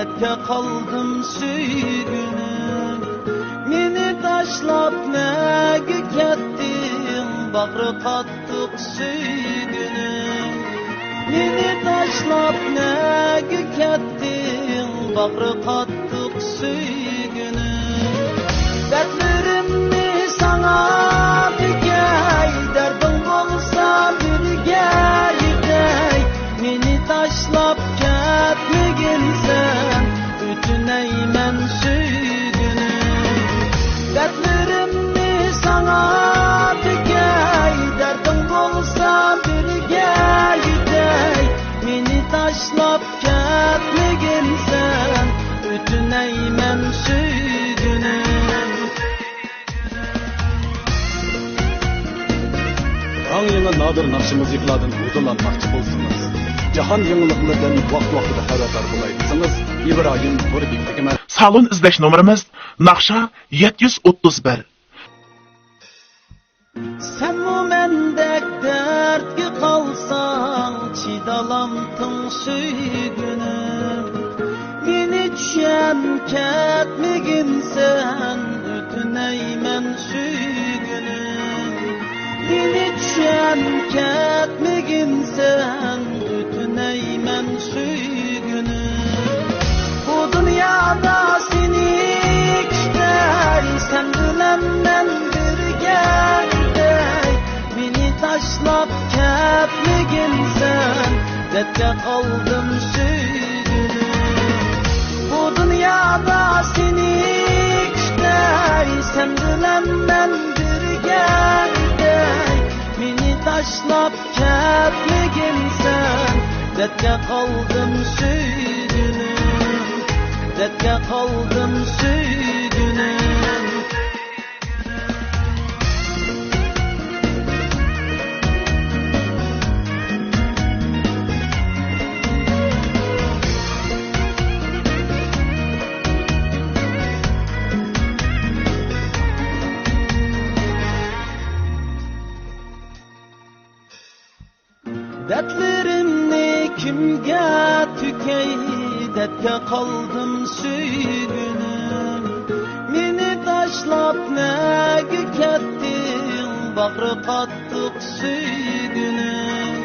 Dertke kaldım süygünüm. Meni taşlap nege kettin, Bagri kattık süygünüm. Meni taşlap nege kettin, Bagri kattık süygünüm. Dertlerimni sana dikey, derdin bolsa birge yetey. Meni taşlap ketmegin sen, bütüneymen süygünüm. Dertlerimni sana dikey, derdin bolsa birge yetey. Meni taşlap ketmegin sen, bütüneymen süygünüm. Ang yılı nadir nakşımız yıkladın uzulanmakçı bolsunuz. Cahan yeniliklerden vaqt-vaqtida xabardor bo'laysiz. İbrahim To'rbekov. Salon izlash nomerimiz Naqsha 731. Sen mu mendek dertki kalsan, Çidalamtın süygünüm. Meni düşen ketmegin sen, Bütüneymen süygünüm. Meni düşen ketmegin sen, Bütüneymen süygünüm. Bu dünyada seni kiştey, Sen bilen men birgey. Meni taşlap ketmegin sen, Dertke kaldım süygünüm. Bu dünyada seni kiştey, Sen bilen men birgey. Meni taşlap ketmegin sen, Dertke kaldım süygünüm. Dertke kaldım süygünüm. Dertlerimni kimge tükey, Dertke kaldım süygünüm. Meni taşlap nege kettin, Bagri kattık süygünüm.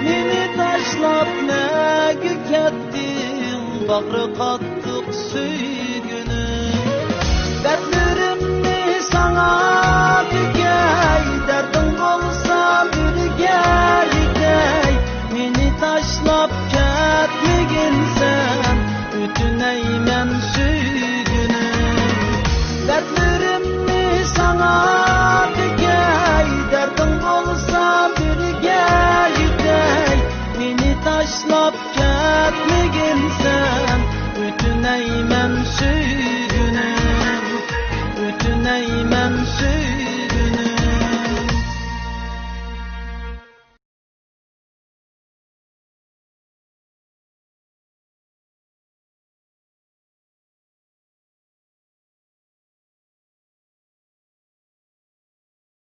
Meni taşlap nege kettin, Bagri kattık süygünüm.